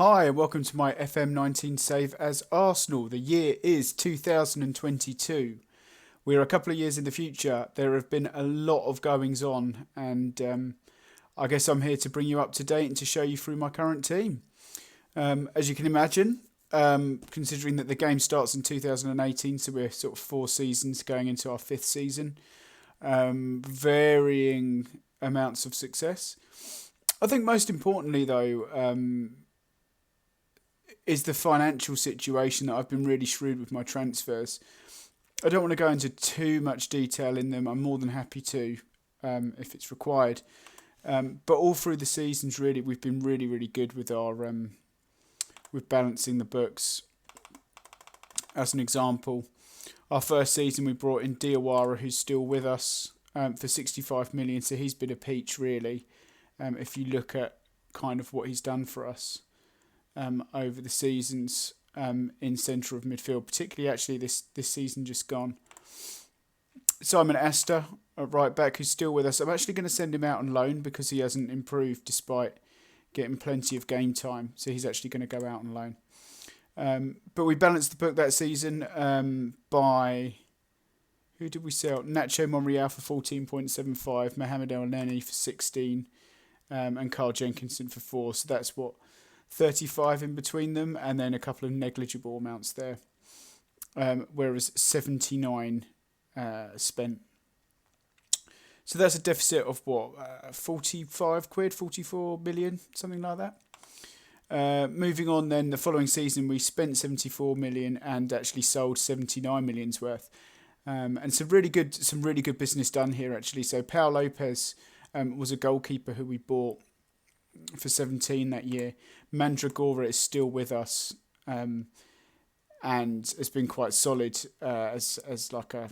Hi, and welcome to my FM19 save as Arsenal. The year is 2022. We're a couple of years in the future. There have been a lot of goings on, and I guess I'm here to bring you up to date and to show you through my current team. As you can imagine, considering that the game starts in 2018, so we're sort of 4 seasons going into our 5th season, varying amounts of success. I think most importantly, though, is the financial situation that I've been really shrewd with my transfers. I don't want to go into too much detail in them. I'm more than happy to, if it's required. But all through the seasons, really, we've been really, really good with our with balancing the books. As an example, our first season we brought in Diawara, who's still with us, for 65 million. So he's been a peach, really. If you look at kind of what he's done for us. Over the seasons in centre of midfield, particularly actually this season just gone. Simon Astor, at right back, who's still with us. I'm actually going to send him out on loan because he hasn't improved despite getting plenty of game time. So he's actually going to go out on loan. But we balanced the book that season by... Who did we sell? Nacho Monreal for 14.75, Mohamed El Neni for 16, and Carl Jenkinson for 4. So that's what... 35 in between them, and then a couple of negligible amounts there. Whereas 79 spent. So that's a deficit of what, 45 quid, 44 million, something like that. Moving on then, the following season we spent 74 million and actually sold 79 million's worth. And some really good business done here actually. So Pau Lopez was a goalkeeper who we bought for 17 that year. Mandragora is still with us, and has been quite solid as like a.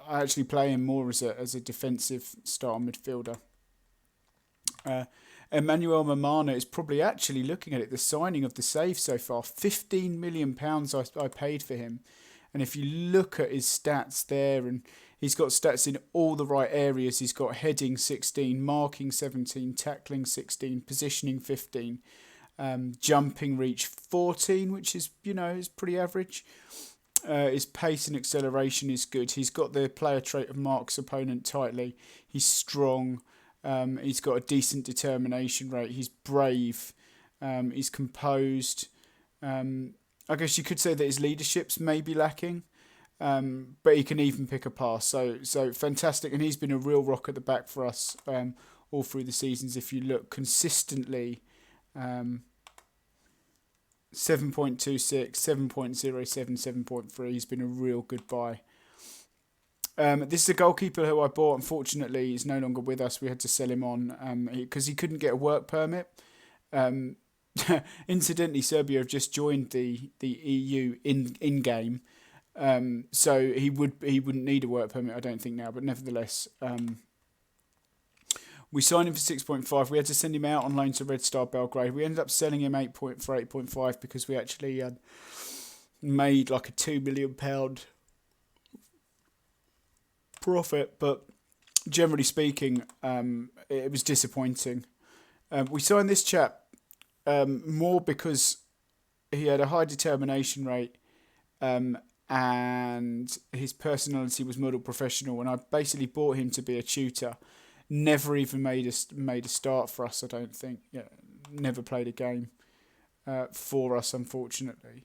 I actually play him more as a defensive style midfielder. Emmanuel Mamana is probably actually looking at it. The signing of the save so far, £15 million I paid for him, and if you look at his stats there, and he's got stats in all the right areas. He's got heading 16, marking 17, tackling 16, positioning 15, jumping reach 14, which is, is pretty average. His pace and acceleration is good. He's got the player trait of marks opponent tightly. He's strong. He's got a decent determination rate. He's brave. He's composed. I guess you could say that his leadership's maybe lacking. But he can even pick a pass, so fantastic, and he's been a real rock at the back for us all through the seasons. If you look consistently, 7.26, 7.07, 7.3. He's been a real good buy. This is a goalkeeper who I bought. Unfortunately, he's no longer with us. We had to sell him on because he couldn't get a work permit. Incidentally, Serbia have just joined the EU in game. So he wouldn't need a work permit, I don't think now, but nevertheless, we signed him for 6.5. We had to send him out on loan to Red Star Belgrade. We ended up selling him for 8.5 because we actually made like a £2 million profit, but generally speaking, it was disappointing. We signed this chap more because he had a high determination rate, and his personality was model professional, and I basically bought him to be a tutor. Never even made a start for us, I don't think. Yeah, never played a game for us, unfortunately.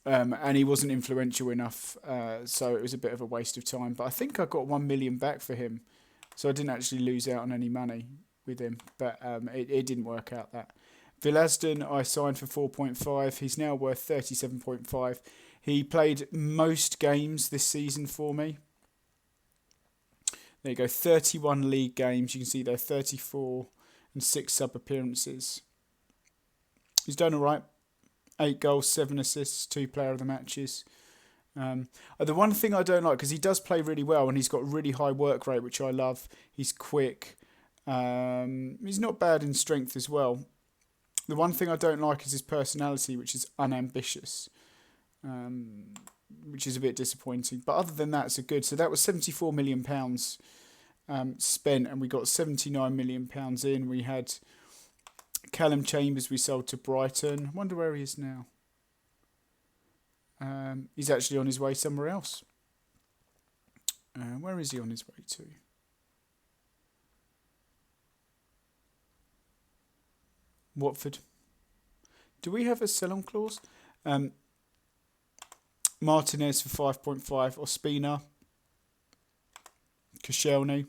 And he wasn't influential enough, so it was a bit of a waste of time. But I think I got 1 million back for him, so I didn't actually lose out on any money with him. But it didn't work out that. Villasden I signed for 4.5. He's now worth 37.5. He played most games this season for me. There you go, 31 league games. You can see there 34 and 6 sub-appearances. He's done all right. 8 goals, 7 assists, 2 player of the matches. The one thing I don't like, because he does play really well and he's got really high work rate, which I love. He's quick. He's not bad in strength as well. The one thing I don't like is his personality, which is unambitious. Which is a bit disappointing. But other than that, it's a good. So that was £74 million spent, and we got £79 million in. We had Callum Chambers we sold to Brighton. I wonder where he is now. He's actually on his way somewhere else. Where is he on his way to? Watford. Do we have a sell-on clause? Martinez for 5.5. Ospina. Koscielny.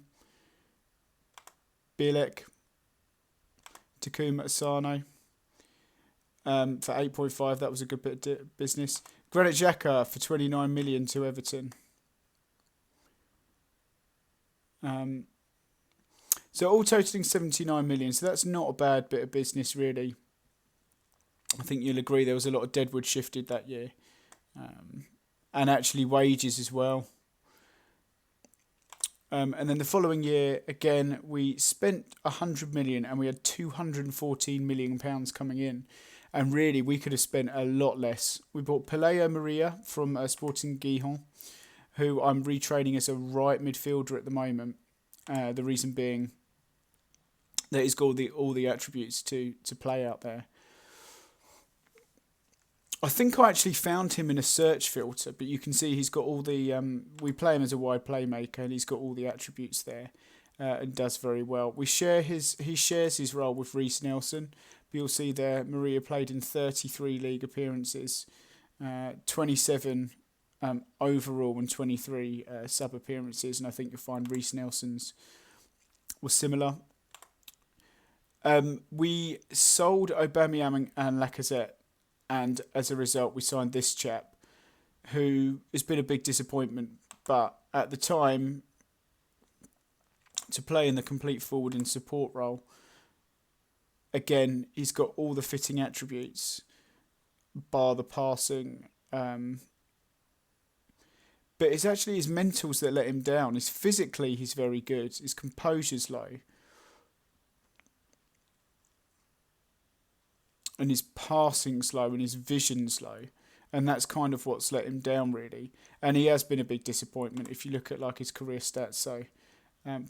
Bielek. Takuma Asano. For 8.5. That was a good bit of business. Granit Xhaka for 29 million to Everton. So all totaling 79 million. So that's not a bad bit of business, really. I think you'll agree there was a lot of deadwood shifted that year. And actually wages as well. And then the following year, again, we spent 100 million and we had 214 million pounds coming in. And really, we could have spent a lot less. We bought Peleo Maria from Sporting Gijon, who I'm retraining as a right midfielder at the moment. The reason being that he's got all the attributes to play out there. I think I actually found him in a search filter, but you can see he's got all the... we play him as a wide playmaker, and he's got all the attributes there, and does very well. He shares his role with Reece Nelson. But you'll see there, Maria played in 33 league appearances, 27 overall and 23 sub appearances, and I think you'll find Reece Nelson's was similar. We sold Aubameyang and Lacazette, and as a result we signed this chap, who has been a big disappointment, but at the time, to play in the complete forward and support role, again, he's got all the fitting attributes, bar the passing. But it's actually his mentals that let him down. He's very good. His composure's low. And his passing's low and his vision's low. And that's kind of what's let him down, really. And he has been a big disappointment if you look at like his career stats. So,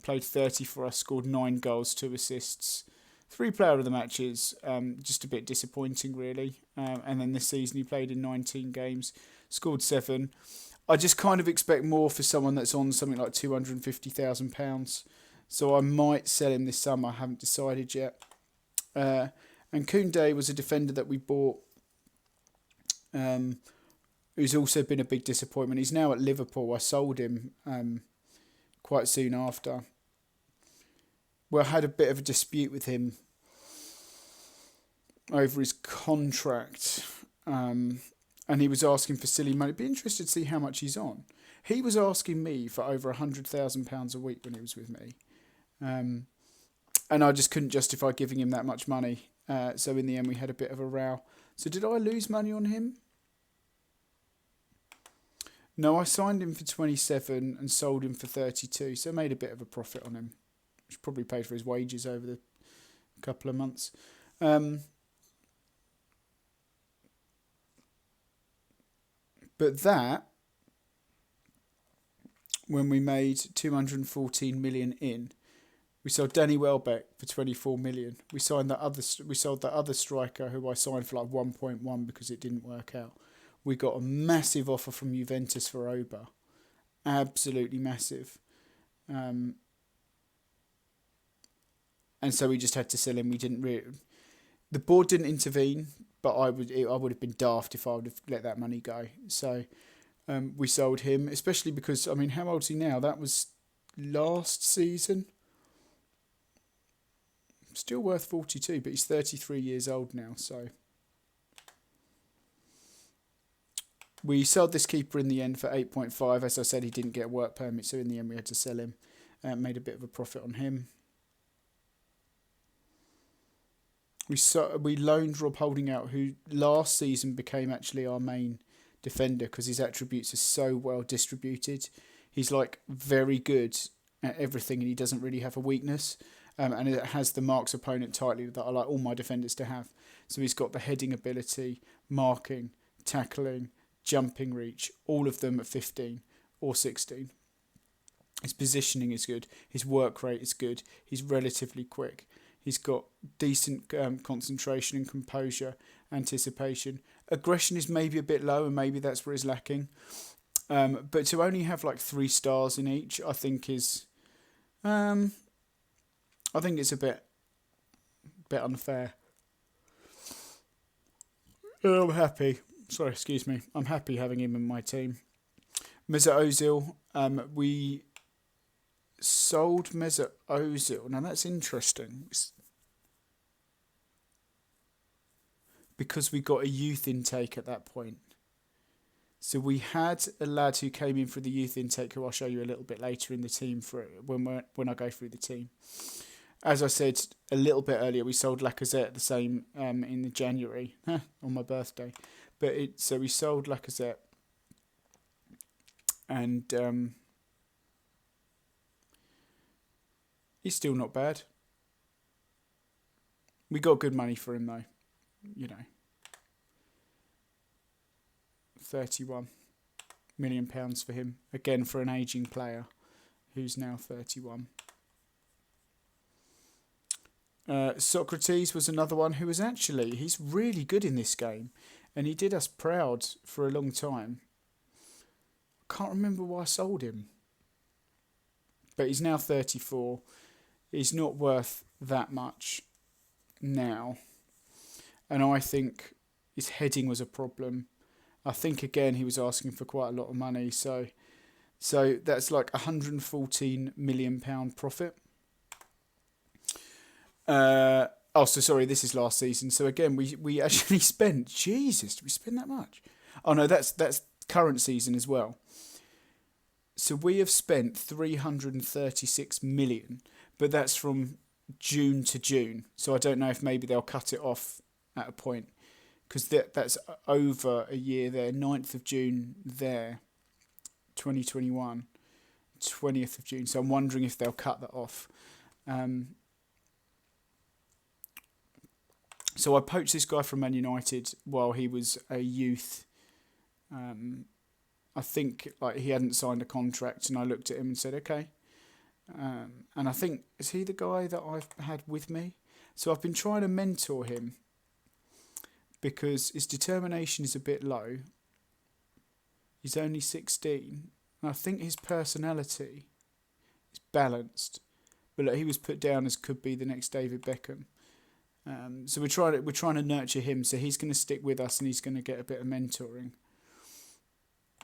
played 30 for us, scored 9 goals, 2 assists. 3 player of the matches, just a bit disappointing, really. And then this season he played in 19 games, scored 7. I just kind of expect more for someone that's on something like £250,000. So I might sell him this summer. I haven't decided yet. And Koundé was a defender that we bought, who's also been a big disappointment. He's now at Liverpool. I sold him quite soon after. Well, I had a bit of a dispute with him over his contract, and he was asking for silly money. Be interested to see how much he's on. He was asking me for over £100,000 a week when he was with me, and I just couldn't justify giving him that much money. So in the end, we had a bit of a row. So did I lose money on him? No, I signed him for 27 and sold him for 32, so I made a bit of a profit on him, which probably paid for his wages over the couple of months. But that, when we made 214 million in, we sold Danny Welbeck for 24 million. We sold that other striker who I signed for like 1.1 because it didn't work out. We got a massive offer from Juventus for Oba, absolutely massive. And so we just had to sell him. We didn't the board didn't intervene, but I would have been daft if I would have let that money go. So we sold him, especially because, I mean, how old is he now? That was last season. Still worth 42, but he's 33 years old now. So we sold this keeper in the end for 8.5. As I said, he didn't get a work permit, so in the end we had to sell him. Made a bit of a profit on him. We loaned Rob Holding-out, who last season became actually our main defender because his attributes are so well distributed. He's like very good at everything and he doesn't really have a weakness. And it has the marks opponent tightly that I like all my defenders to have. So he's got the heading ability, marking, tackling, jumping reach, all of them at 15 or 16. His positioning is good. His work rate is good. He's relatively quick. He's got decent concentration and composure, anticipation. Aggression is maybe a bit low, and maybe that's where he's lacking. But to only have like 3 stars in each, I think is, I think it's a bit unfair. I'm happy. Sorry, excuse me. I'm happy having him in my team. Mesut Ozil. We sold Mesut Ozil. Now that's interesting. Because we got a youth intake at that point. So we had a lad who came in for the youth intake, who I'll show you a little bit later in the team for when I go through the team. As I said a little bit earlier, we sold Lacazette the same in the January on my birthday. But so we sold Lacazette, and he's still not bad. We got good money for him though, you know. £31 million for him, again for an ageing player who's now 31. Socrates was another one who was he's really good in this game, and he did us proud for a long time. I can't remember why I sold him, but he's now 34. He's not worth that much now, and I think his heading was a problem. I think again he was asking for quite a lot of money, so that's like £114 million profit. Sorry, this is last season. So again, we actually spent, Jesus, did we spend that much? Oh no, that's current season as well. So we have spent 336 million, but that's from June to June. So I don't know if maybe they'll cut it off at a point, because that's over a year there. 9th of June there, 2021, 20th of June. So I'm wondering if they'll cut that off. So I poached this guy from Man United while he was a youth. I think like he hadn't signed a contract, and I looked at him and said, okay. And I think, is he the guy that I've had with me? So I've been trying to mentor him because his determination is a bit low. He's only 16. And I think his personality is balanced. But look, he was put down as could be the next David Beckham. So we're trying to nurture him, so he's going to stick with us and he's going to get a bit of mentoring.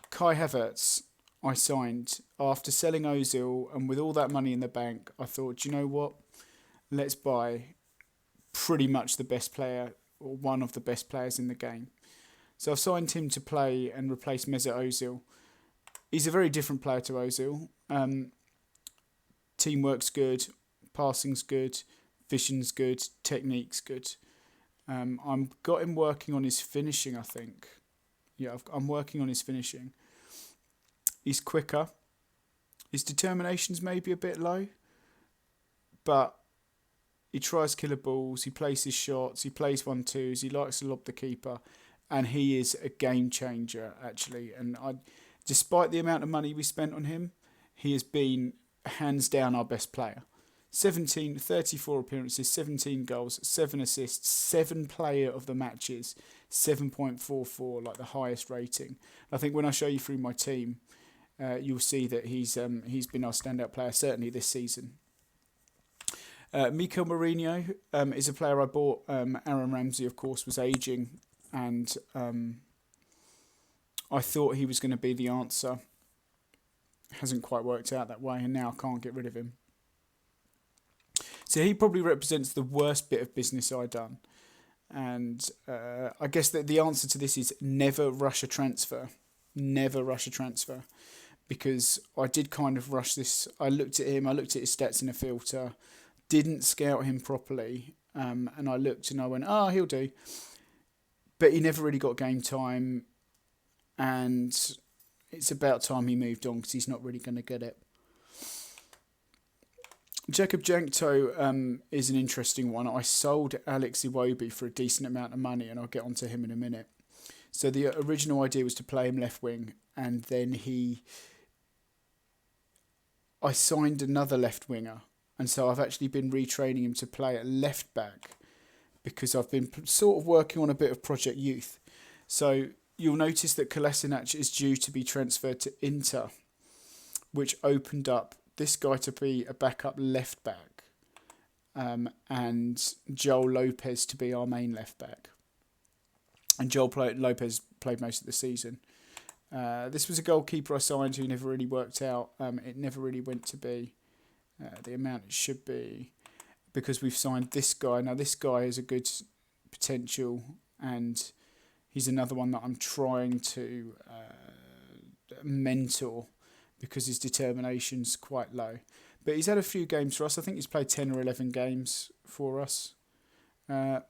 Kai Havertz, I signed after selling Ozil, and with all that money in the bank, I thought, do you know what? Let's buy pretty much the best player, or one of the best players in the game. So I've signed him to play and replace Mesut Ozil. He's a very different player to Ozil. Teamwork's good, passing's good, vision's good, technique's good. I'm got him working on his finishing, I think. Yeah, I'm working on his finishing. He's quicker. His determination's maybe a bit low, but he tries killer balls, he plays his shots, he plays 1-2s, he likes to lob the keeper, and he is a game changer, actually. And despite the amount of money we spent on him, he has been hands down our best player. 34 appearances, 17 goals, 7 assists, 7 player of the matches, 7.44, like the highest rating. I think when I show you through my team, you'll see that he's been our standout player, certainly this season. Mikel Mourinho is a player I bought. Aaron Ramsey, of course, was ageing, and I thought he was going to be the answer. Hasn't quite worked out that way, and now I can't get rid of him. So he probably represents the worst bit of business I've done. And I guess that the answer to this is never rush a transfer. Never rush a transfer. Because I did kind of rush this. I looked at him, I looked at his stats in a filter, didn't scout him properly, and I looked and I went, he'll do. But he never really got game time, and it's about time he moved on because he's not really going to get it. Jakub Jankto is an interesting one. I sold Alex Iwobi for a decent amount of money, and I'll get onto him in a minute. So the original idea was to play him left wing, and then I signed another left winger, and so I've actually been retraining him to play at left back because I've been sort of working on a bit of Project Youth. So you'll notice that Kolasinac is due to be transferred to Inter, which opened up this guy to be a backup left back, and Joel Lopez to be our main left back. And Lopez played most of the season. This was a goalkeeper I signed who never really worked out. It never really went to be the amount it should be, because we've signed this guy. Now this guy has a good potential, and he's another one that I'm trying to mentor because his determination's quite low. But he's had a few games for us. I think he's played 10 or 11 games for us.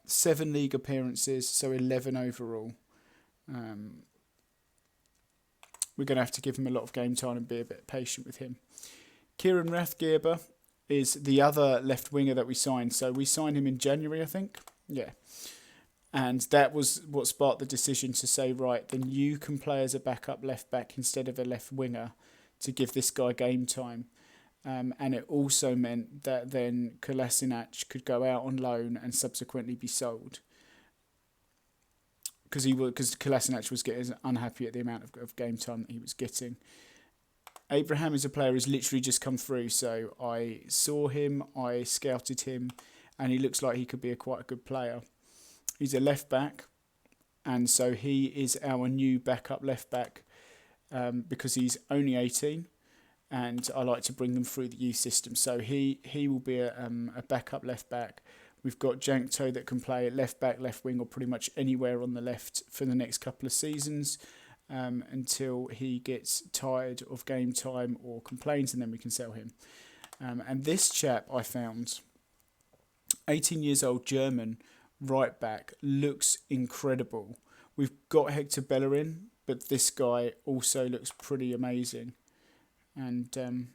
7 league appearances, so 11 overall. We're going to have to give him a lot of game time and be a bit patient with him. Kieran Rathgeber is the other left winger that we signed. So we signed him in January, I think. Yeah. And that was what sparked the decision to say, right, then you can play as a backup left back instead of a left winger to give this guy game time. And it also meant that then Kolasinac could go out on loan and subsequently be sold. Because Kolasinac was getting unhappy at the amount of game time that he was getting. Abraham is a player who's literally just come through, so I saw him, I scouted him, and he looks like he could be quite a good player. He's a left back, and so he is our new backup left back because he's only 18, and I like to bring them through the youth system. So he will be a backup left back. We've got Jankto that can play at left back, left wing, or pretty much anywhere on the left for the next couple of seasons until he gets tired of game time or complains, and then we can sell him. And this chap I found, 18 years old German right back, looks incredible. We've got Hector Bellerin, but this guy also looks pretty amazing. And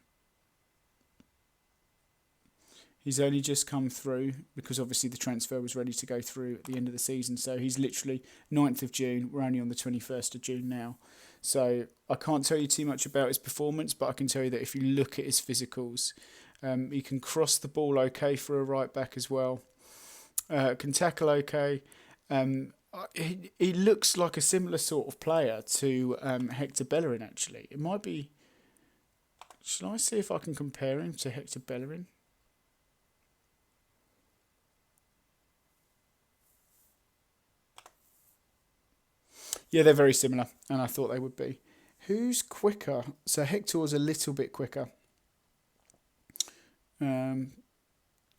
he's only just come through because obviously the transfer was ready to go through at the end of the season. So he's literally 9th of June. We're only on the 21st of June now. So I can't tell you too much about his performance, but I can tell you that if you look at his physicals, he can cross the ball okay for a right back as well. Can tackle okay. He looks like a similar sort of player to Hector Bellerin, actually. It might be... Shall I see if I can compare him to Hector Bellerin? Yeah, they're very similar, and I thought they would be. Who's quicker? So Hector's a little bit quicker.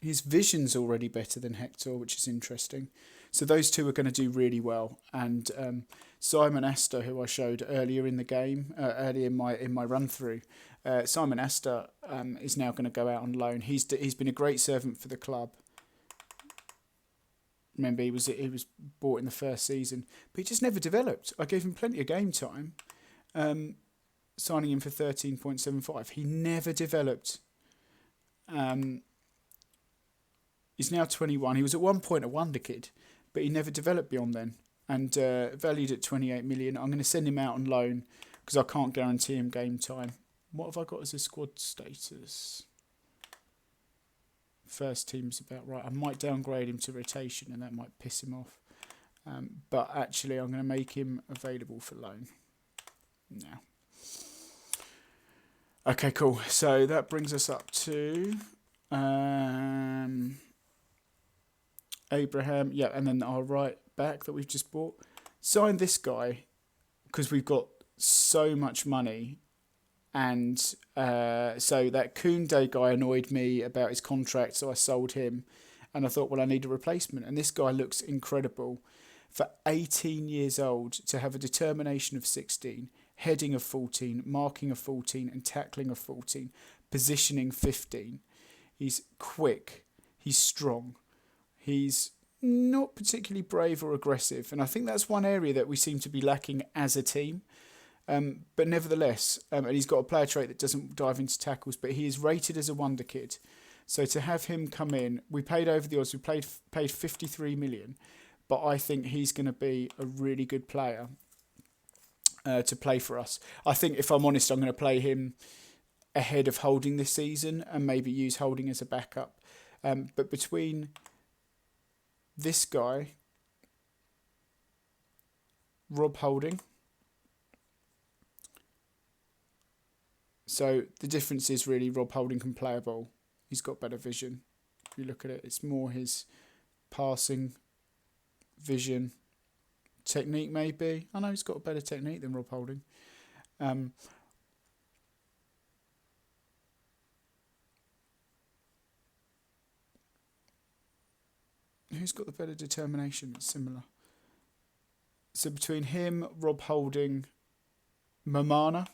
His vision's already better than Hector, which is interesting. So those two are going to do really well. And Simon Astor, who I showed earlier in the game, earlier in my run through, Simon Astor is now going to go out on loan. He's been a great servant for the club. Remember, he was bought in the first season, but he just never developed. I gave him plenty of game time, signing him for 13.75. He never developed. He's now 21. He was at one point a Wonderkid, but he never developed beyond then. And valued at 28 million. I'm going to send him out on loan because I can't guarantee him game time. What have I got as a squad status? First team's about right. I might downgrade him to rotation and that might piss him off. But actually, I'm going to make him available for loan now. Okay, cool. So that brings us up to Abraham. Yeah, and then our right back that we've just bought. Signed this guy because we've got so much money. And so that Koundé guy annoyed me about his contract, so I sold him. And I thought, well, I need a replacement. And this guy looks incredible. For 18 years old, to have a determination of 16, heading of 14, marking of 14, and tackling of 14, positioning 15. He's quick. He's strong. He's not particularly brave or aggressive. And I think that's one area that we seem to be lacking as a team. But nevertheless, and he's got a player trait that doesn't dive into tackles, but he is rated as a wonder kid. So to have him come in, we paid over the odds. We paid 53 million, but I think he's going to be a really good player to play for us. I think, if I'm honest, I'm going to play him ahead of Holding this season and maybe use Holding as a backup. But between this guy, Rob Holding, so the difference is really Rob Holding can play a ball. He's got better vision. If you look at it, it's more his passing vision, technique maybe. I know he's got a better technique than Rob Holding. Who's got the better determination? It's similar. So between him, Rob Holding, Mamana.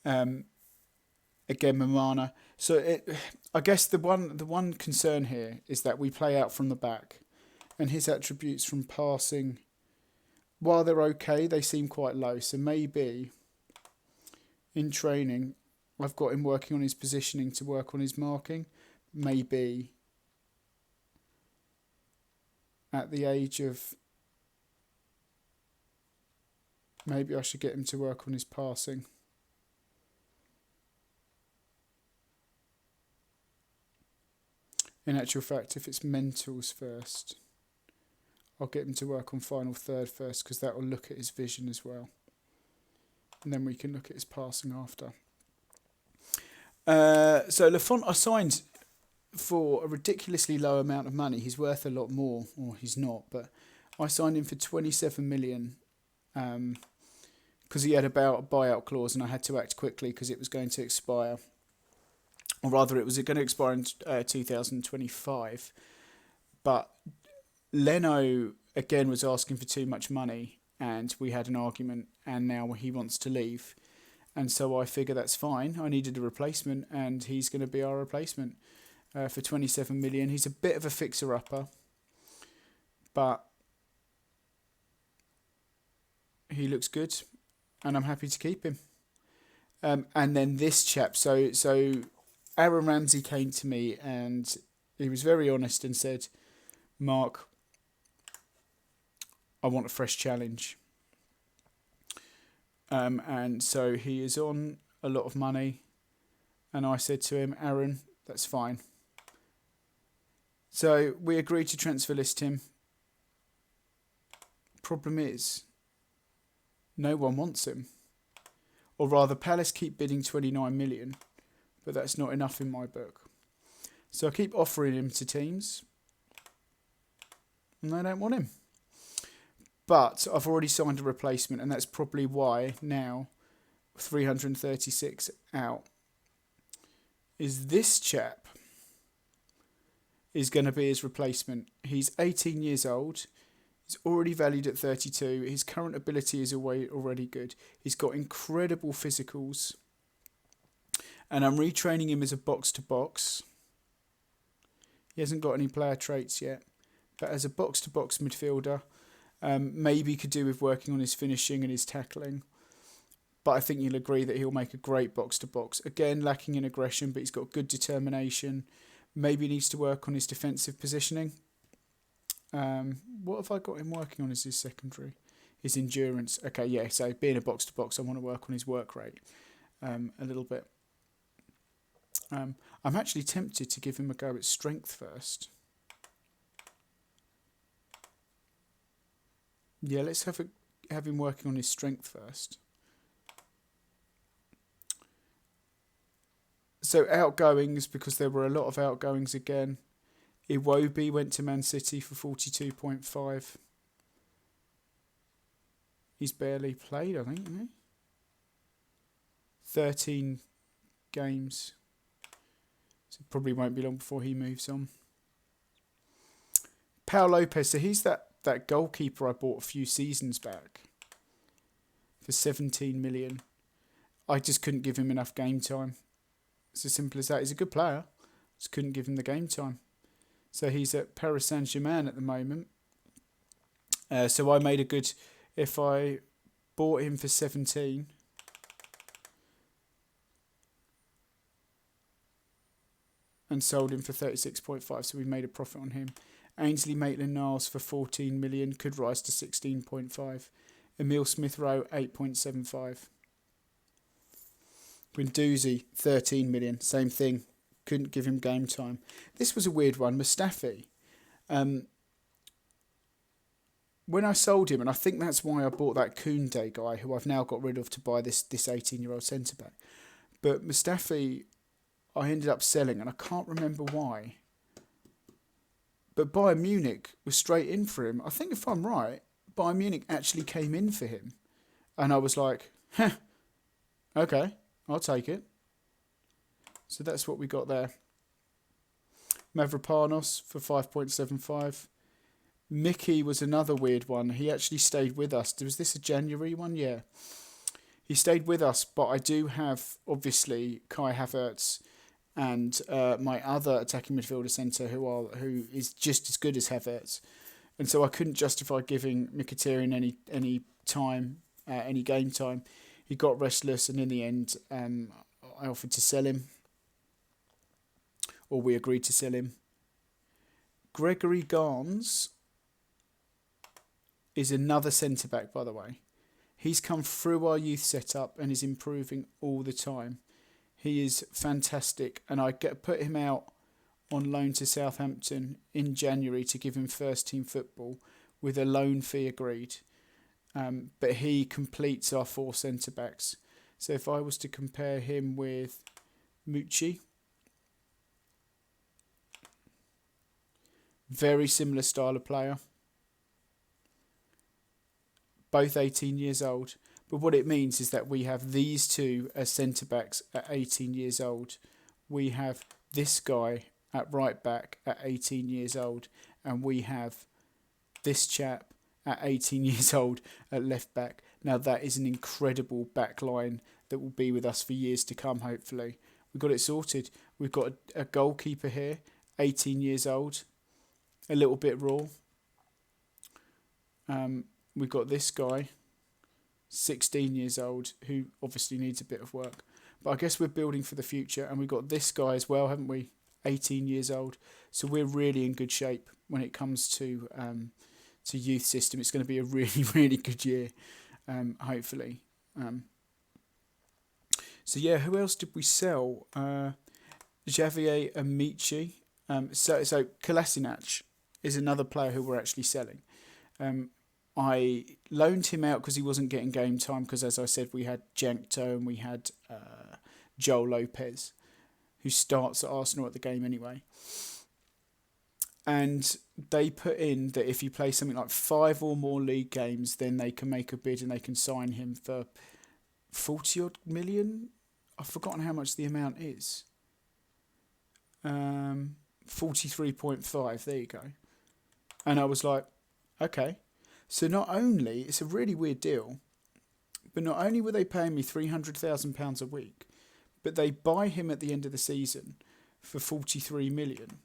Again, Mamana. So I guess the one concern here is that we play out from the back, and his attributes from passing, while they're okay, they seem quite low. So maybe in training, I've got him working on his positioning to work on his marking. Maybe at the age of, maybe I should get him to work on his passing. In actual fact, if it's mentals first, I'll get him to work on final third first, because that will look at his vision as well. And then we can look at his passing after. So Lafont I signed for a ridiculously low amount of money. He's worth a lot more, or he's not, but I signed him for 27 million because he had a buyout clause and I had to act quickly because it was going to expire. Or rather, it was going to expire in 2025. But Leno, again, was asking for too much money, and we had an argument, and now he wants to leave. And so I figure that's fine. I needed a replacement, and he's going to be our replacement for 27 million. He's a bit of a fixer-upper, but he looks good, and I'm happy to keep him. And then this chap, so Aaron Ramsey came to me and he was very honest and said, Mark, I want a fresh challenge. And so he is on a lot of money. And I said to him, Aaron, that's fine. So we agreed to transfer list him. Problem is, no one wants him. Or rather, Palace keep bidding 29 million. But that's not enough in my book. So I keep offering him to teams. And they don't want him. But I've already signed a replacement. And that's probably why now, 336 out, is this chap is going to be his replacement. He's 18 years old. He's already valued at 32. His current ability is already good. He's got incredible physicals. And I'm retraining him as a box-to-box. He hasn't got any player traits yet. But as a box-to-box midfielder, maybe could do with working on his finishing and his tackling. But I think you'll agree that he'll make a great box-to-box. Again, lacking in aggression, but he's got good determination. Maybe needs to work on his defensive positioning. What have I got him working on as his secondary? His endurance. Okay, yeah, so being a box-to-box, I want to work on his work rate a little bit. I'm actually tempted to give him a go at strength first. Yeah, let's have him working on his strength first. So outgoings, because there were a lot of outgoings again. Iwobi went to Man City for 42.5. He's barely played, I think, hasn't he? 13 games. So it probably won't be long before he moves on. Pau Lopez, so he's that goalkeeper I bought a few seasons back for 17 million. I just couldn't give him enough game time. It's as simple as that. He's a good player. Just couldn't give him the game time. So he's at Paris Saint-Germain at the moment. So I made a good... If I bought him for 17... and sold him for 36.5, so we made a profit on him. Ainsley Maitland-Niles for 14 million, could rise to 16.5. Emile Smith-Rowe, 8.75. Guendouzi, 13 million, same thing. Couldn't give him game time. This was a weird one. Mustafi. When I sold him, and I think that's why I bought that Koundé guy, who I've now got rid of to buy this 18-year-old centre-back. But Mustafi, I ended up selling, and I can't remember why. But Bayern Munich was straight in for him. I think if I'm right, Bayern Munich actually came in for him. And I was like, okay, I'll take it. So that's what we got there. Mavropanos for 5.75. Mickey was another weird one. He actually stayed with us. Was this a January one? Yeah. He stayed with us, but I do have, obviously, Kai Havertz and my other attacking midfielder centre who is just as good as Havertz. And so I couldn't justify giving Mkhitaryan any time, any game time. He got restless, and in the end, I offered to sell him. Or we agreed to sell him. Gregory Garns is another centre-back, by the way. He's come through our youth setup and is improving all the time. He is fantastic, and I put him out on loan to Southampton in January to give him first-team football with a loan fee agreed. But he completes our 4 centre-backs. So if I was to compare him with Mucci, very similar style of player. Both 18 years old. But what it means is that we have these two as centre-backs at 18 years old. We have this guy at right-back at 18 years old. And we have this chap at 18 years old at left-back. Now that is an incredible back line that will be with us for years to come, hopefully. We've got it sorted. We've got a goalkeeper here, 18 years old. A little bit raw. We've got this guy, 16 years old, who obviously needs a bit of work. But I guess we're building for the future. And we've got this guy as well, haven't we? 18 years old. So we're really in good shape when it comes to youth system. It's going to be a really, really good year, hopefully. So yeah, who else did we sell? Javier Amici. So Kolasinac is another player who we're actually selling. I loaned him out because he wasn't getting game time because, as I said, we had Jankto and we had Joel Lopez, who starts at Arsenal at the game anyway. And they put in that if you play something like 5 or more league games, then they can make a bid and they can sign him for 40-odd million. I've forgotten how much the amount is. 43.5, there you go. And I was like, okay. So not only, it's a really weird deal, but not only were they paying me £300,000 a week, but they buy him at the end of the season for 43 million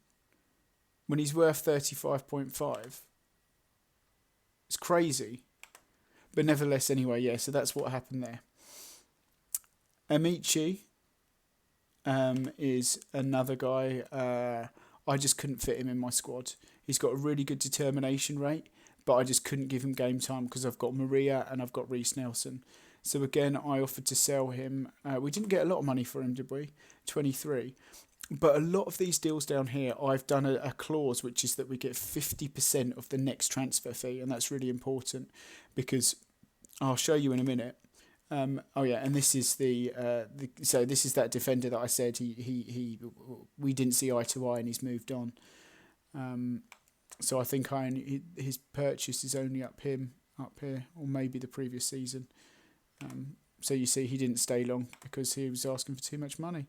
when he's worth 35.5. It's crazy. But nevertheless, anyway, yeah, so that's what happened there. Amici is another guy. I just couldn't fit him in my squad. He's got a really good determination rate, but I just couldn't give him game time because I've got Maria and I've got Reece Nelson. So again, I offered to sell him. We didn't get a lot of money for him, did we? 23. But a lot of these deals down here, I've done a clause, which is that we get 50% of the next transfer fee. And that's really important because I'll show you in a minute. And this is so this is that defender that I said we didn't see eye to eye and he's moved on. So I think his purchase is only up here, or maybe the previous season. So you see, he didn't stay long because he was asking for too much money,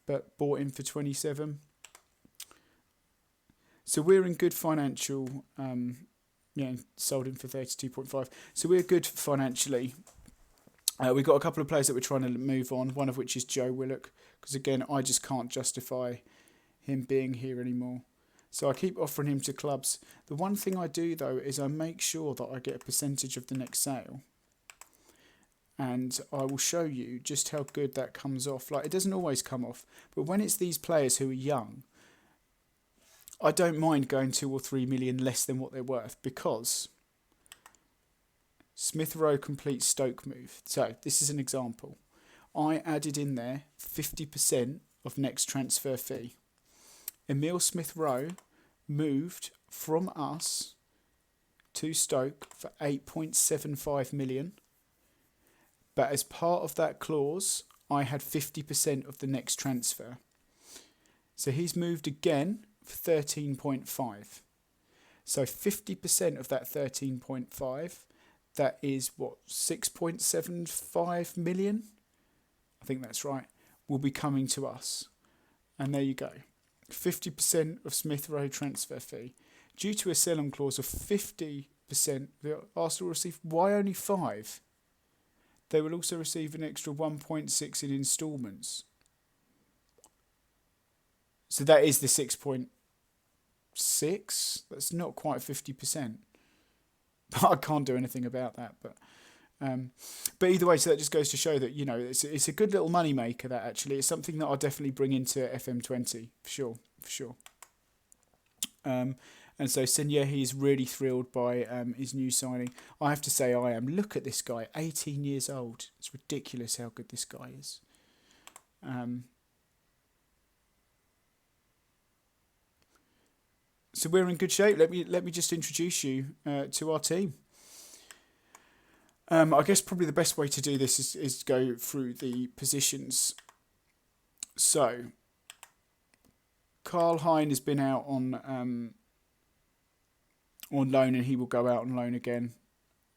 but bought him for 27. So we're in good financial. Sold him for 32.5. So we're good financially. We've got a couple of players that we're trying to move on. One of which is Joe Willock, because again, I just can't justify him being here anymore. So I keep offering him to clubs. The one thing I do, though, is I make sure that I get a percentage of the next sale. And I will show you just how good that comes off. Like, it doesn't always come off. But when it's these players who are young, I don't mind going 2 or 3 million less than what they're worth, because Smith Rowe completes Stoke move. So this is an example. I added in there 50% of next transfer fee. Emile Smith Rowe moved from us to Stoke for 8.75 million. But as part of that clause, I had 50% of the next transfer. So he's moved again for 13.5. So 50% of that 13.5, that is what, 6.75 million? I think that's right, will be coming to us. And there you go. 50% of Smith Rowe transfer fee. Due to a sell-on clause of 50%, Arsenal will receive, why only 5? They will also receive an extra 1.6 in instalments. So that is the 6.6. That's not quite 50%. But I can't do anything about that. But either way, so that just goes to show that, you know, it's a good little money maker. That actually, it's something that I'll definitely bring into FM20 for sure. And so Senyehi is really thrilled by his new signing. I have to say I am. Look at this guy, 18 years old. It's ridiculous how good this guy is. So we're in good shape. Let me just introduce you to our team. I guess probably the best way to do this is go through the positions. So Karl Hein has been out on loan, and he will go out on loan again.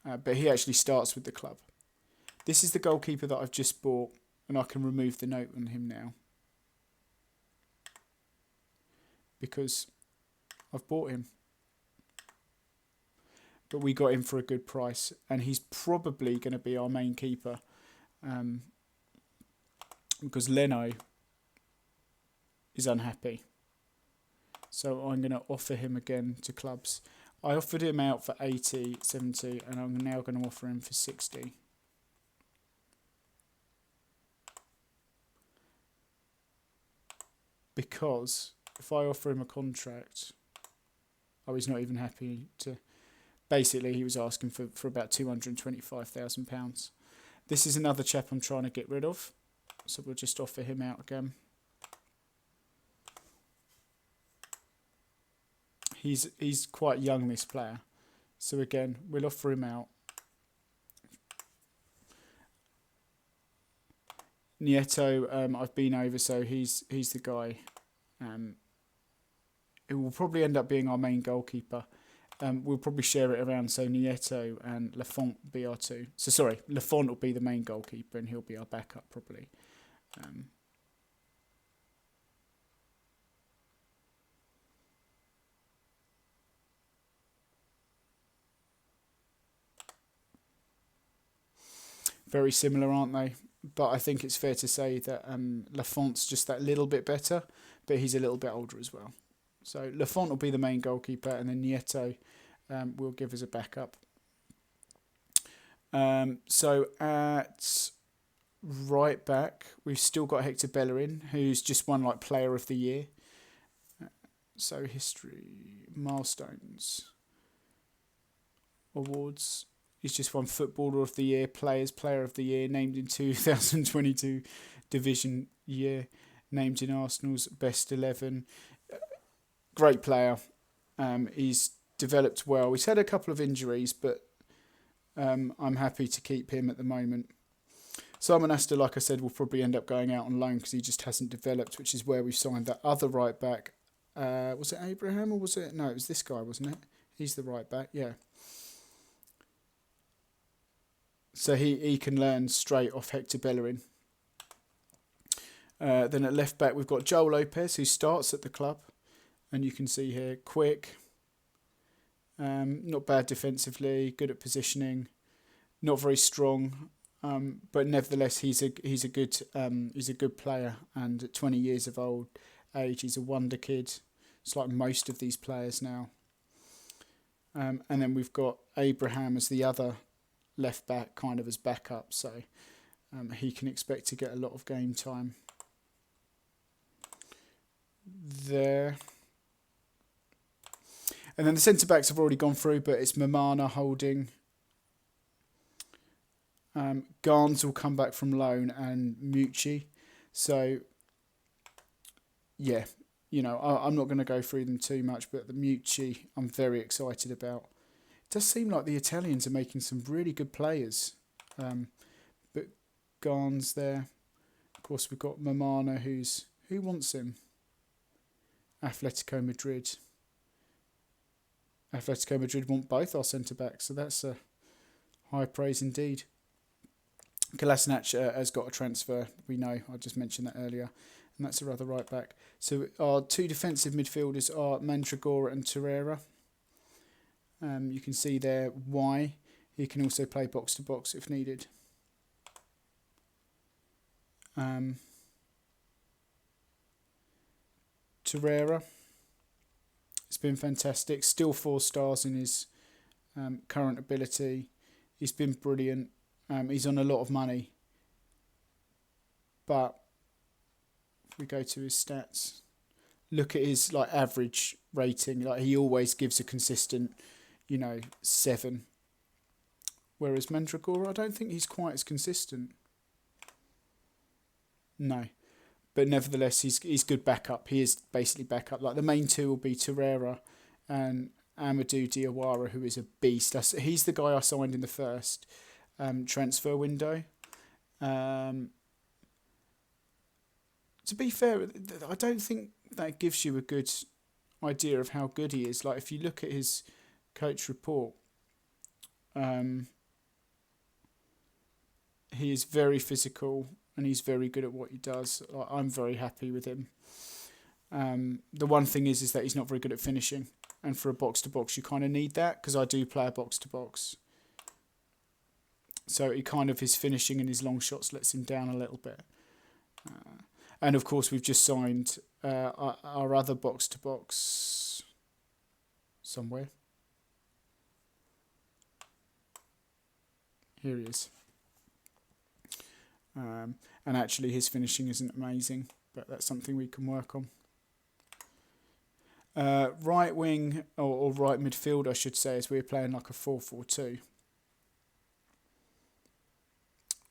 But he actually starts with the club. This is the goalkeeper that I've just bought, and I can remove the note on him now, because I've bought him. But we got him for a good price, and he's probably going to be our main keeper, because Leno is unhappy. So I'm going to offer him again to clubs. I offered him out for 80, 70, and I'm now going to offer him for 60. Because if I offer him a contract, he's not even happy to. Basically, he was asking for about £225,000. This is another chap I'm trying to get rid of, so we'll just offer him out again. He's quite young, this player, so again we'll offer him out. Nieto, I've been over, so he's the guy. It will probably end up being our main goalkeeper. We'll probably share it around, so Nieto and Lafont be our two. So sorry, Lafont will be the main goalkeeper, and he'll be our backup probably. Very similar, aren't they? But I think it's fair to say that Lafont's just that little bit better, but he's a little bit older as well. So Lafont will be the main goalkeeper, and then Nieto will give us a backup. So at right back, we've still got Hector Bellerin, who's just won like Player of the Year. So history, milestones, awards. He's just won Footballer of the Year, Player of the Year, named in 2022 Division Year, named in Arsenal's Best 11. Great player. He's developed well. He's had a couple of injuries, but I'm happy to keep him at the moment. Simon Astor, like I said, will probably end up going out on loan because he just hasn't developed, which is where we've signed that other right back. Was it Abraham or was it? No, it was this guy, wasn't it? He's the right back, yeah. So he can learn straight off Hector Bellerin. Then at left back, we've got Joel Lopez, who starts at the club. And you can see here, quick. Not bad defensively, good at positioning. Not very strong, but nevertheless, he's a good player. And at 20 years of old age, he's a wonder kid. It's like most of these players now. And then we've got Abraham as the other left back, kind of as backup, so he can expect to get a lot of game time there. And then the centre-backs have already gone through, but it's Mamana holding. Garns will come back from loan and Mucci. So, yeah, I'm not going to go through them too much, but the Mucci I'm very excited about. It does seem like the Italians are making some really good players. But Garns there. Of course, we've got Mamana, who wants him? Atletico Madrid. Atletico Madrid want both our centre-backs, so that's a high praise indeed. Kolasinac has got a transfer, we know, I just mentioned that earlier, and that's a other right-back. So our two defensive midfielders are Mandragora and Torreira. You can see there why. He can also play box-to-box if needed. Torreira, it's been fantastic. Still 4 stars in his current ability. He's been brilliant. He's on a lot of money. But if we go to his stats, look at his average rating. He always gives a consistent, 7. Whereas Mandragora, I don't think he's quite as consistent. No. But nevertheless, he's good backup. He is basically backup. The main two will be Torreira and Amadou Diawara, who is a beast. He's the guy I signed in the first transfer window. To be fair, I don't think that gives you a good idea of how good he is. If you look at his coach report, he is very physical. And he's very good at what he does. I'm very happy with him. The one thing is that he's not very good at finishing. And for a box-to-box, you kind of need that, because I do play a box-to-box. So his finishing and his long shots lets him down a little bit. And of course, we've just signed our other box-to-box somewhere. Here he is. And actually his finishing isn't amazing, but that's something we can work on. Right wing, or right midfield I should say, as we're playing a 4-4-2.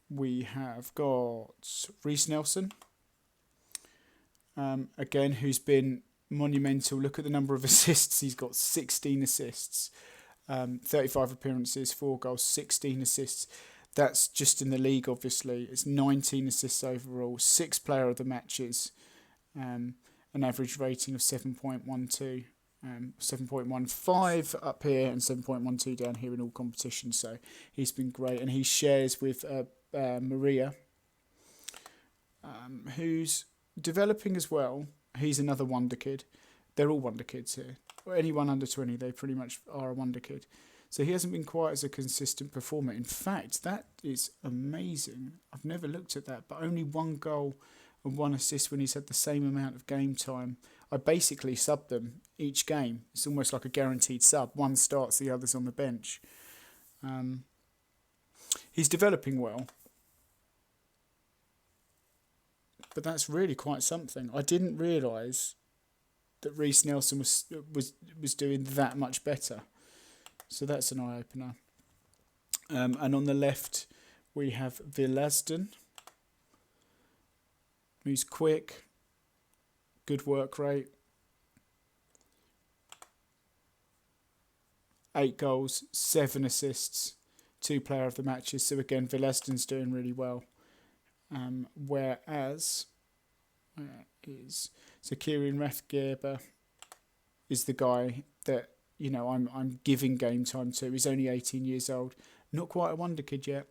We have got Reece Nelson, again, who's been monumental. Look at the number of assists. He's got 16 assists, 35 appearances, 4 goals, 16 assists. That's just in the league, obviously. It's 19 assists overall, 6 player of the matches, an average rating of 7.12, 7.15 up here and 7.12 down here in all competitions. So he's been great. And he shares with Maria, who's developing as well. He's another wonder kid. They're all wonder kids here. Anyone under 20, they pretty much are a wonder kid. So he hasn't been quite as a consistent performer. In fact, that is amazing. I've never looked at that, but only 1 goal and 1 assist when he's had the same amount of game time. I basically sub them each game. It's almost like a guaranteed sub. One starts, the other's on the bench. He's developing well. But that's really quite something. I didn't realise that Reece Nelson was doing that much better. So that's an eye-opener. And on the left, we have Villasden, who's quick, good work rate, 8 goals, 7 assists, 2 player of the matches. So again, Villasden's doing really well. Whereas, Kieran Rathgeber is the guy that I'm giving game time to. He's only 18 years old. Not quite a wonder kid yet.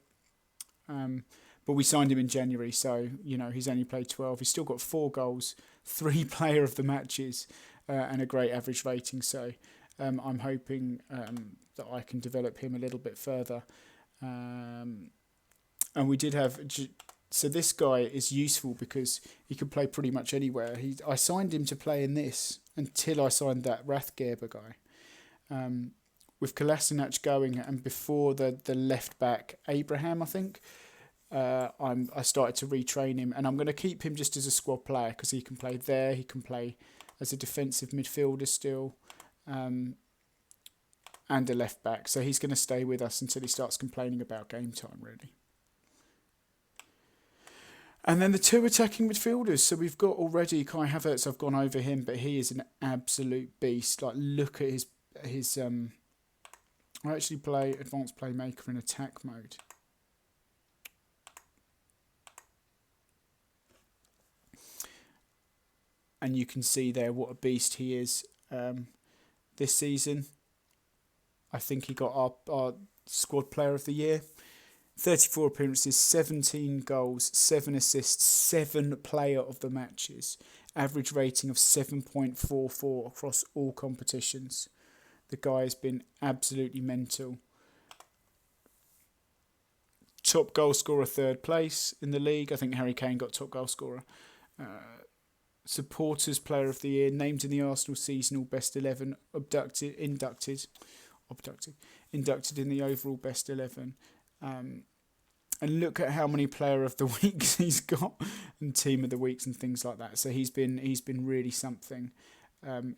But we signed him in January, so, he's only played 12. He's still got 4 goals, 3 player of the matches, and a great average rating. So I'm hoping that I can develop him a little bit further. And we did have... So this guy is useful because he can play pretty much anywhere. I signed him to play in this until I signed that Rathgeber guy. With Kolasinac going and before the left back Abraham, I think I started to retrain him, and I'm going to keep him just as a squad player because he can play there, he can play as a defensive midfielder still. and a left back. So he's going to stay with us until he starts complaining about game time, really. And then the two attacking midfielders. So we've got already Kai Havertz. I've gone over him, but he is an absolute beast. Like, look at his. I actually play advanced playmaker in attack mode. And you can see there what a beast he is this season. I think he got our squad player of the year. 34 appearances, 17 goals, 7 assists, 7 player of the matches. Average rating of 7.44 across all competitions. The guy has been absolutely mental. Top goal scorer, 3rd place in the league. I think Harry Kane got top goal scorer. Supporters player of the year, named in the Arsenal seasonal best 11, inducted in the overall best 11. And look at how many player of the weeks he's got, and team of the weeks and things like that. So he's been really something.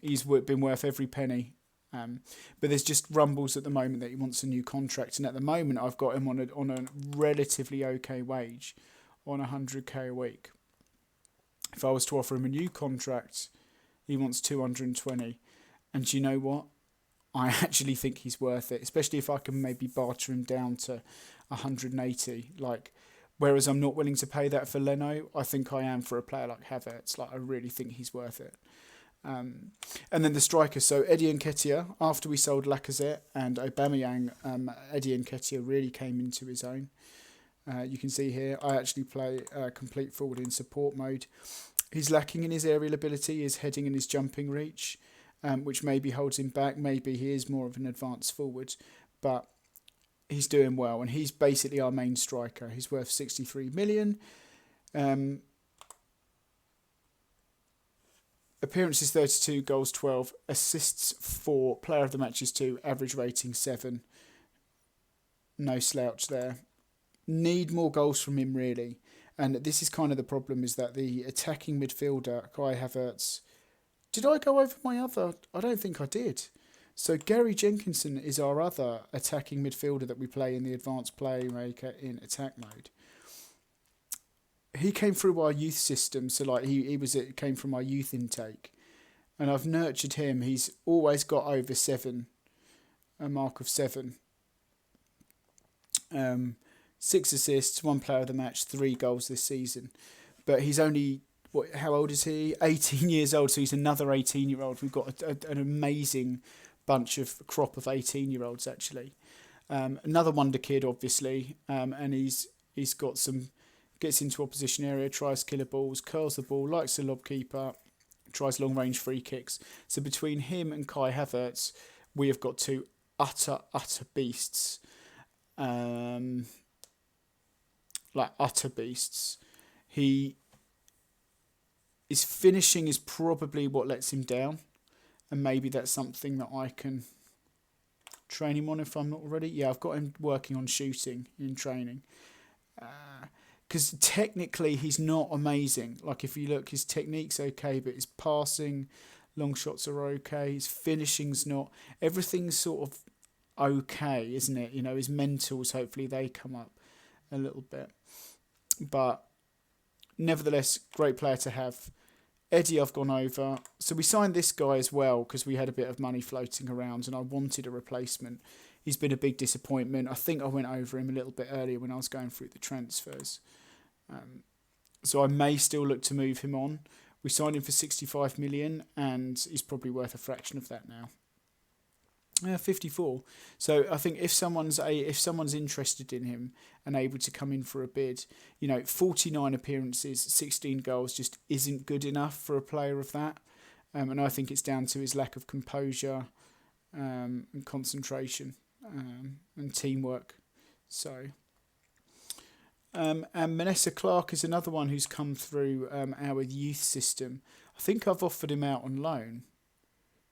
He's been worth every penny. But there's just rumbles at the moment that he wants a new contract, and at the moment I've got him on a relatively okay wage, on 100k a week. If I was to offer him a new contract, he wants 220, and do you know what? I actually think he's worth it, especially if I can maybe barter him down to 180. Like, whereas I'm not willing to pay that for Leno, I think I am for a player like Havertz. Like, I really think he's worth it. And then the strikers. So Eddie Nketiah, after we sold Lacazette and Aubameyang, Eddie Nketiah really came into his own. You can see here, I actually play complete forward in support mode. He's lacking in his aerial ability, his heading and his jumping reach, which maybe holds him back. Maybe he is more of an advanced forward, but he's doing well, and he's basically our main striker. He's worth 63 million. Appearances 32, goals 12, assists 4, player of the match is 2, average rating 7. No slouch there. Need more goals from him, really. And this is kind of the problem, is that the attacking midfielder, Kai Havertz... Did I go over my other? I don't think I did. So Gary Jenkinson is our other attacking midfielder that we play in the advanced playmaker in attack mode. He came through our youth system, so like it came from our youth intake, and I've nurtured him. He's always got over 7, a mark of 7. 6 assists, 1 player of the match, 3 goals this season. But he's only, how old is he? 18 years old, so he's another 18-year-old. We've got an amazing crop of 18-year-olds, actually. Another wonder kid, obviously, and he's got some, gets into opposition area, tries killer balls, curls the ball, likes the lob keeper, tries long-range free kicks. So between him and Kai Havertz, we have got 2 utter beasts. Like utter beasts. His finishing is probably what lets him down, and maybe that's something that I can train him on if I'm not already. Yeah, I've got him working on shooting in training. Because technically he's not amazing. Like, if you look, his technique's okay, but his passing, long shots are okay. His finishing's not. Everything's sort of okay, isn't it? You know, his mentals, hopefully they come up a little bit. But nevertheless, great player to have. Eddie I've gone over. So we signed this guy as well because we had a bit of money floating around and I wanted a replacement. He's been a big disappointment. I think I went over him a little bit earlier when I was going through the transfers. So I may still look to move him on. We signed him for 65 million and he's probably worth a fraction of that now. 54. So I think if someone's interested in him and able to come in for a bid, 49 appearances, 16 goals just isn't good enough for a player of that. And I think it's down to his lack of composure and concentration and teamwork. So, and Manessa Clark is another one who's come through our youth system. I think I've offered him out on loan.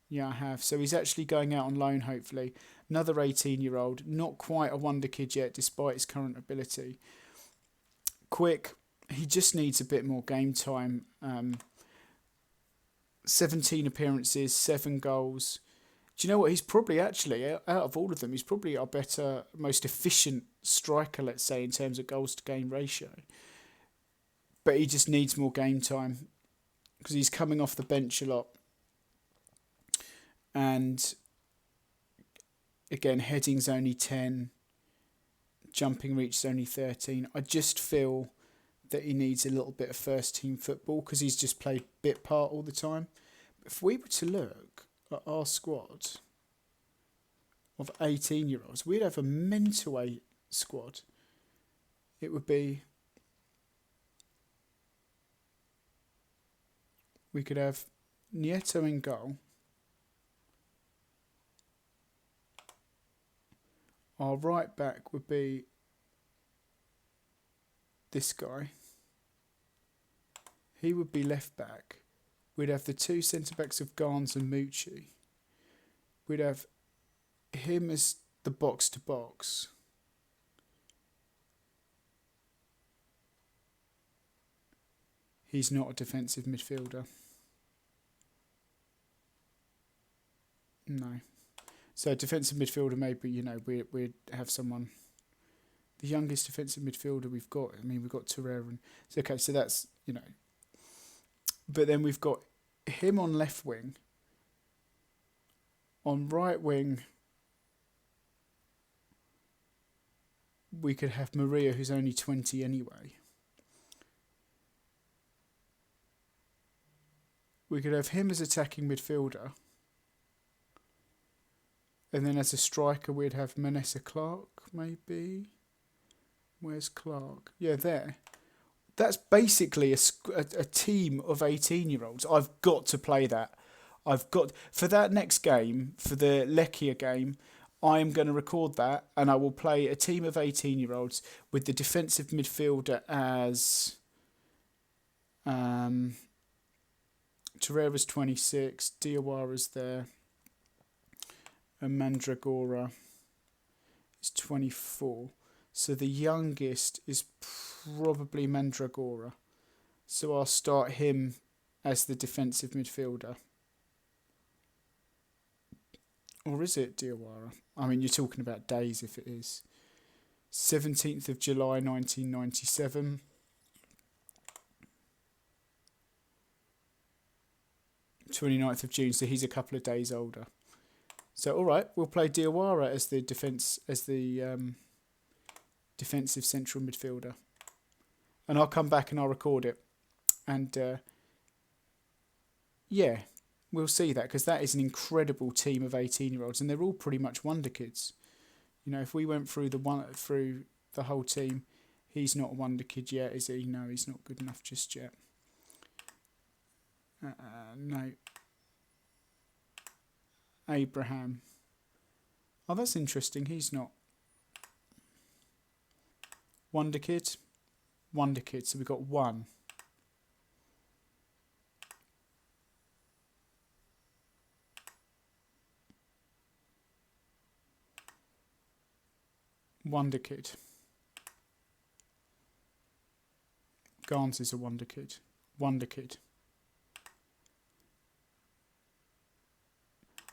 Yeah, I have. So he's actually going out on loan, hopefully. Another 18-year-old. Not quite a wonder kid yet, despite his current ability. Quick. He just needs a bit more game time. 17 appearances, 7 goals. Do you know what? He's probably actually, out of all of them, he's probably our better, most efficient striker, let's say, in terms of goals to game ratio. But he just needs more game time because he's coming off the bench a lot. And again, heading's only 10, jumping reach is only 13. I just feel that he needs a little bit of first team football because he's just played bit part all the time. If we were to look at our squad of 18-year-olds, we'd have a mental squad. It would be... We could have Nieto in goal. Our right back would be this guy. He would be left back. We'd have the two centre-backs of Garns and Mucci. We'd have him as the box-to-box. He's not a defensive midfielder. No. So defensive midfielder, maybe, you know, we'd have someone... The youngest defensive midfielder we've got, I mean, we've got Torreira. And, okay, so that's, you know... But then we've got him on left wing. On right wing, we could have Maria, who's only 20 anyway. We could have him as attacking midfielder. And then as a striker, we'd have Manessa Clark, maybe. Where's Clark? Yeah, there. That's basically a team of 18-year-olds. I've got to play that. For that next game, for the Lechia game, I am going to record that and I will play a team of 18-year-olds with the defensive midfielder as Torreira's 26, Diawara's there, and Mandragora is 24. So the youngest is probably Mandragora. So I'll start him as the defensive midfielder. Or is it Diawara? I mean, you're talking about days if it is. 17th of July 1997. '29th of June, so he's a couple of days older. So all right, we'll play Diawara as the defensive central midfielder, and I'll come back and I'll record it, and yeah, we'll see that because that is an incredible team of 18-year-olds, and they're all pretty much Wonderkids. You know, if we went through the whole team, he's not a Wonderkid yet, is he? No, he's not good enough just yet. No. Abraham. Oh, that's interesting. He's not. Wonderkid. So we've got one. Wonderkid. Garns is a Wonderkid. Wonderkid.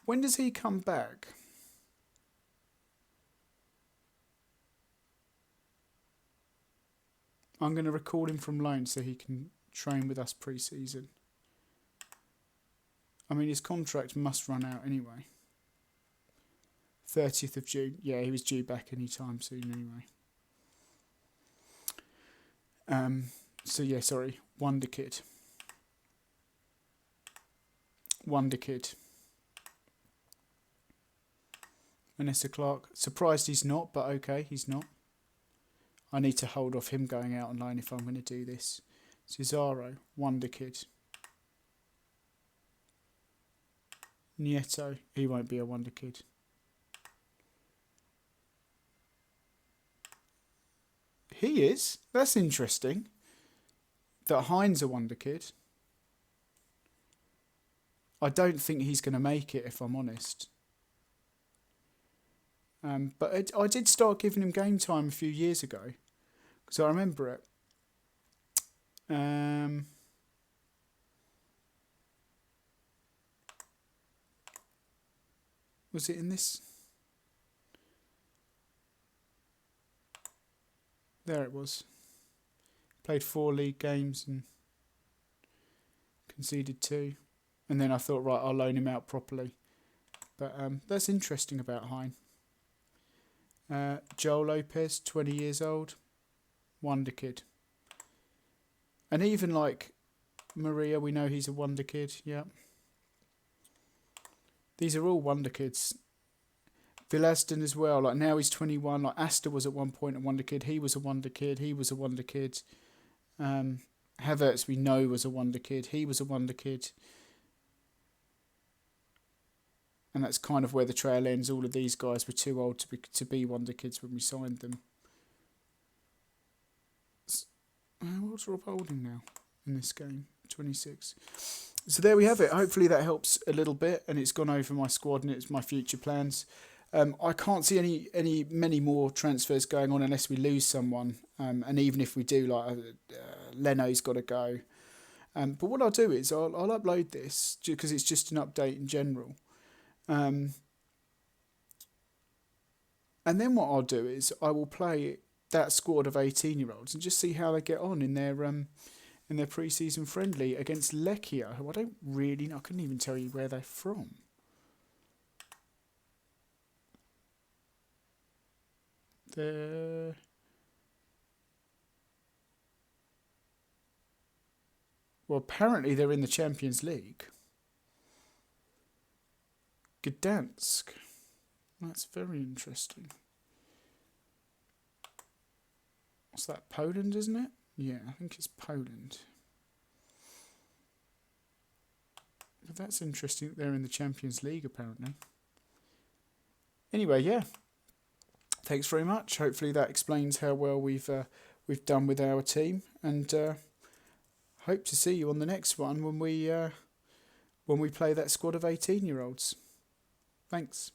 When does he come back? I'm going to record him from loan so he can train with us pre-season. I mean, his contract must run out anyway. 30th of June. Yeah, he was due back any time soon anyway. So yeah, sorry. Wonderkid. Manessa Clark. Surprised he's not, but okay, he's not. I need to hold off him going out on loan if I'm going to do this. Cesaro, Wonderkid. Nieto, he won't be a Wonderkid. He is. That's interesting. That Heinz a Wonderkid. I don't think he's going to make it, if I'm honest. But I did start giving him game time a few years ago. Because I remember it. Was it in this? There it was. Played 4 league games and conceded 2. And then I thought, right, I'll loan him out properly. But that's interesting about Hein. Joel Lopez, 20 years old. Wonder kid. And even like Maria, we know he's a wonder kid. Yeah. These are all wonder kids. Villaston as well. Like now he's 21. Like Asta was at one point a wonder kid. He was a wonder kid. He was a wonder kid. Havertz we know was a wonder kid. He was a wonder kid. And that's kind of where the trail ends. All of these guys were too old to be wonder kids when we signed them. What's Rob holding now in this game? 26. So there we have it. Hopefully that helps a little bit, and it's gone over my squad and it's my future plans. I can't see many more transfers going on unless we lose someone. And even if we do, like Leno's got to go. But what I'll do is I'll upload this because it's just an update in general. And then what I'll do is I will play that squad of 18-year-olds and just see how they get on in their pre-season friendly against Lechia, who I don't really know. I couldn't even tell you where they're from. Well, apparently they're in the Champions League. Gdansk. That's very interesting. What's that? Poland, isn't it? Yeah, I think it's Poland. But that's interesting that they're in the Champions League, apparently. Anyway, yeah. Thanks very much. Hopefully that explains how well we've done with our team, and hope to see you on the next one when we play that squad of 18-year-olds. Thanks.